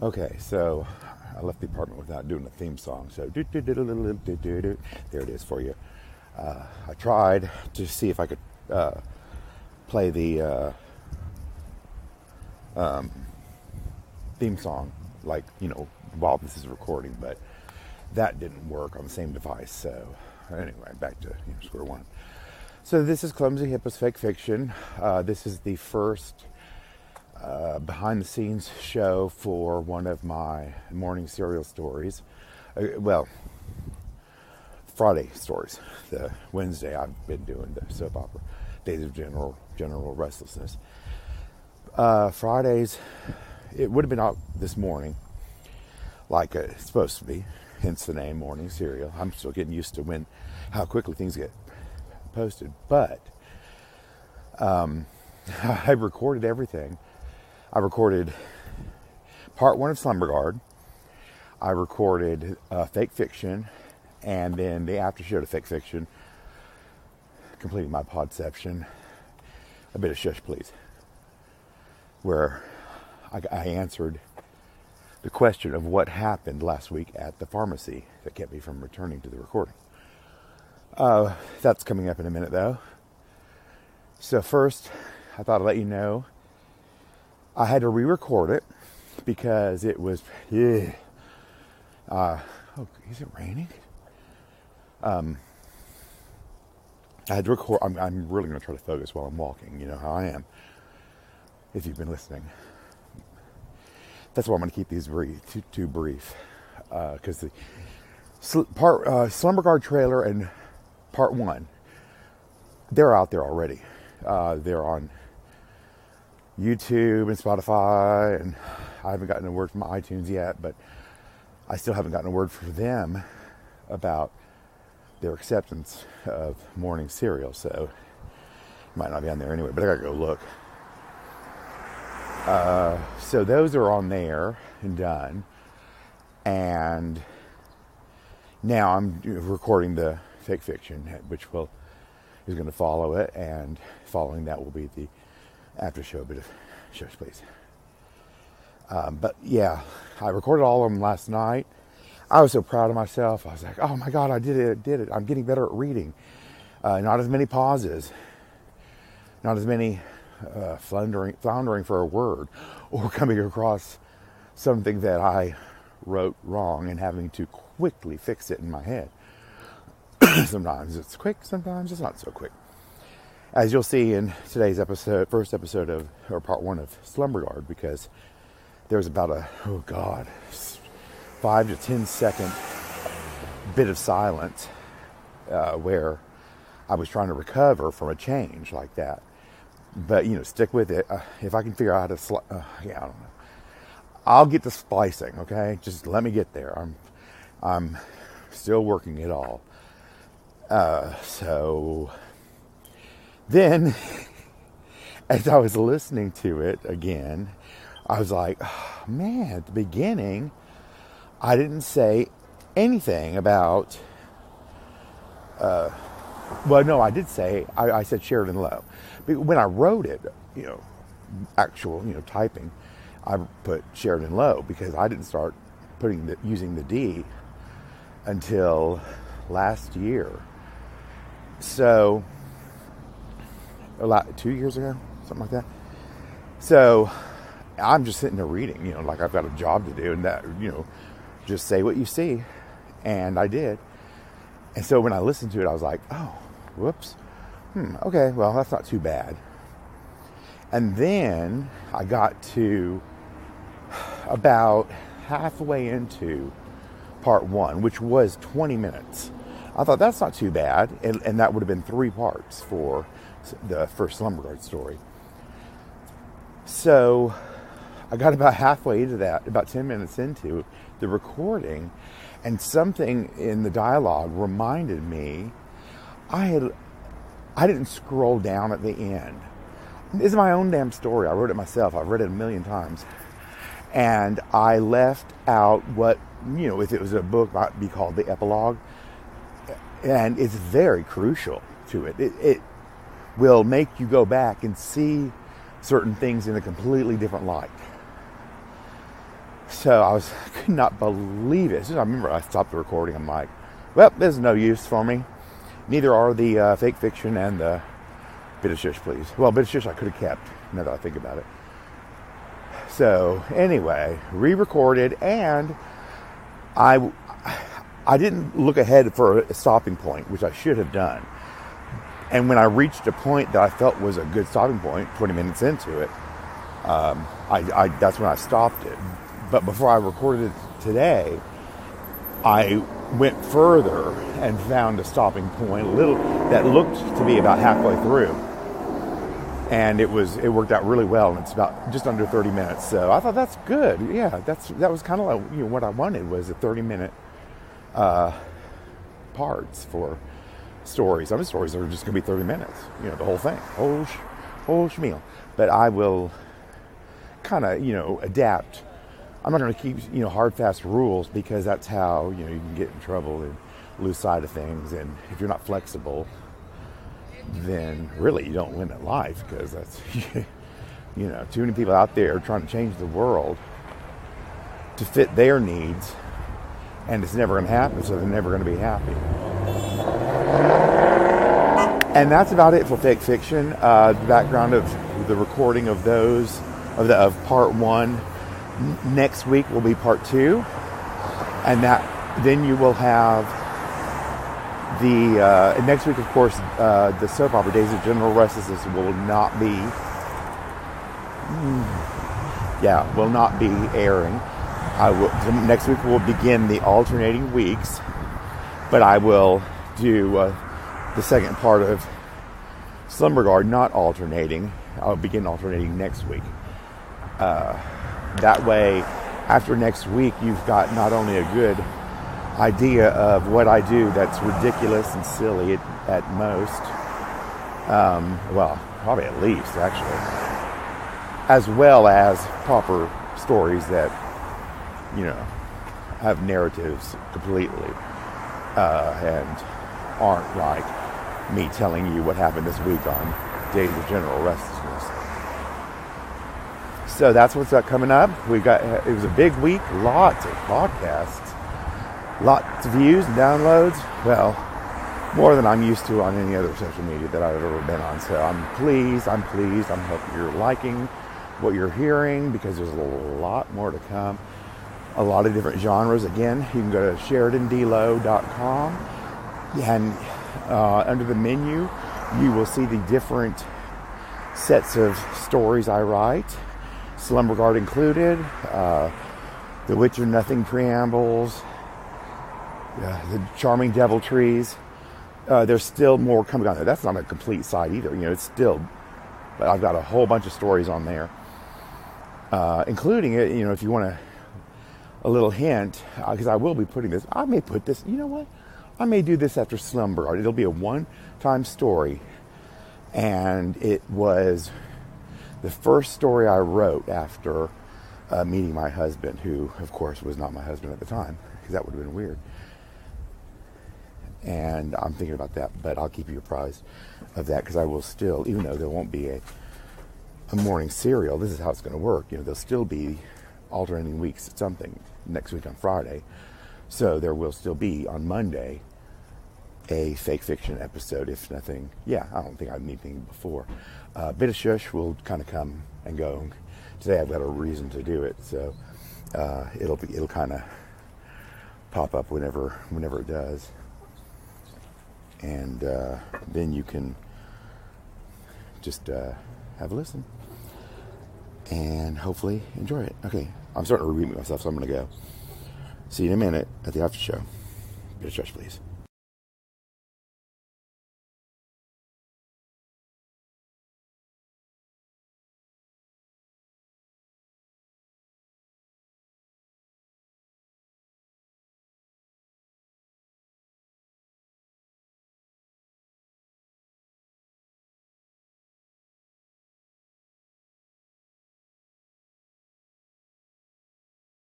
Okay, so I left the apartment without doing a theme song. So there it is for you. I tried to see if I could play the theme song, like, while this is recording, but that didn't work on the same device. So anyway, back to square one. So this is Clumsy, Hippo's Fake Fiction. This is the first behind the scenes show for one of my morning serial stories. Friday stories. The Wednesday I've been doing the soap opera, Days of General Restlessness. Fridays, it would have been out this morning, like it's supposed to be, hence the name Morning Serial. I'm still getting used to how quickly things get posted, but I recorded everything. I recorded part one of Slumberguard. I recorded Fake Fiction, and then the after show to Fake Fiction, completing my podception. A bit of shush, please, where I answered the question of what happened last week at the pharmacy that kept me from returning to the recording. That's coming up in a minute, though. So first, I thought I'd let you know I had to re-record it because it was, is it raining? I had to record. I'm really going to try to focus while I'm walking. You know how I am, if you've been listening. That's why I'm going to keep these too brief, because the Slumberguard trailer and part one, they're out there already. They're on YouTube and Spotify, and I haven't gotten a word from iTunes yet, but I still haven't gotten a word from them about their acceptance of morning serial, so it might not be on there anyway, but I gotta go look. So those are on there and done, and now I'm recording the Fake Fiction, which is going to follow it, and following that will be the after show, bit of shush, please. But yeah, I recorded all of them last night. I was so proud of myself. I was like, oh my God, I did it. I'm getting better at reading. Not as many pauses, not as many floundering for a word, or coming across something that I wrote wrong and having to quickly fix it in my head. Sometimes it's quick, sometimes it's not so quick. As you'll see in today's first episode of, or part one of Slumberguard, because there's about 5 to 10 second bit of silence where I was trying to recover from a change like that. But, stick with it. If I can figure out how to, I don't know. I'll get to splicing, okay? Just let me get there. I'm still working it all. So then, as I was listening to it again, I was like, oh, man, at the beginning, I didn't say anything about, I did say, I said Sheridan Low. But when I wrote it, typing, I put Sheridan Low because I didn't start using the D until last year. So, 2 years ago, something like that. So, I'm just sitting there reading, like I've got a job to do, and that, just say what you see. And I did. And so when I listened to it, I was like, oh, whoops. Okay, well, that's not too bad. And then I got to about halfway into part one, which was 20 minutes. I thought that's not too bad. And that would have been 3 parts for the first Slumberguard story. So I got about halfway into that, about 10 minutes into the recording, and something in the dialogue reminded me I didn't scroll down at the end. This is my own damn story. I wrote it myself. I've read it a million times. And I left out what, if it was a book, might be called the epilogue. And it's very crucial to it. It will make you go back and see certain things in a completely different light. So I could not believe it. As soon as I remember I stopped the recording, I'm like, well, there's no use for me. Neither are the fake fiction and the bit of shush, please. Well, bit of shush I could have kept, now that I think about it. So anyway, re-recorded, and I didn't look ahead for a stopping point, which I should have done. And when I reached a point that I felt was a good stopping point, 20 minutes into it, that's when I stopped it. But before I recorded it today, I went further and found a stopping point, that looked to be about halfway through. And it worked out really well, and it's about just under 30 minutes. So I thought that's good. Yeah, that was kind of like, what I wanted was a 30-minute parts for stories. Some stories are just going to be 30 minutes. The whole thing, whole schmeal. But I will kind of adapt. I'm not going to keep hard fast rules, because that's how you can get in trouble and lose sight of things. And if you're not flexible, then really you don't win at life, because that's too many people out there trying to change the world to fit their needs, and it's never going to happen, so they're never going to be happy. And that's about it for fake fiction. The background of the recording of those of part 1. Next week will be part 2, and then you will have the next week, of course, the soap opera Days of General Restlessness will not be airing. Next week will begin the alternating weeks, but I will do the second part of Slumberguard not alternating. I'll begin alternating next week. That way, after next week, you've got not only a good idea of what I do that's ridiculous and silly at most, probably at least, actually, as well as proper stories that, have narratives completely, and aren't like me telling you what happened this week on Days of General Restlessness. So that's what's coming up. It was a big week, lots of podcasts, lots of views and downloads. Well, more than I'm used to on any other social media that I've ever been on. So I'm pleased. I hope you're liking what you're hearing, because there's a lot more to come. A lot of different genres. Again, you can go to SheridanDelo.com, and under the menu, you will see the different sets of stories I write. Slumberguard included, The Witch of Nothing preambles, The Charming Deviltries. There's still more coming on there. That's not a complete site either. It's still, but I've got a whole bunch of stories on there, including it. If you want a little hint, because I will be putting this. I may put this. You know what? I may do this after Slumberguard. It'll be a one-time story, and it was the first story I wrote after meeting my husband, who, of course, was not my husband at the time, because that would have been weird. And I'm thinking about that, but I'll keep you apprised of that, because I will still, even though there won't be a morning serial, this is how it's going to work. There'll still be alternating weeks at something next week on Friday. So there will still be on Monday a fake fiction episode, if nothing. Yeah, I don't think I've anything before. Bit of Shush will kind of come and go. Today I've got a reason to do it, so it'll kind of pop up whenever it does, and then you can just have a listen and hopefully enjoy it. Okay, I'm starting to repeat myself, so I'm going to go. See you in a minute at the after show. Bit of Shush, please.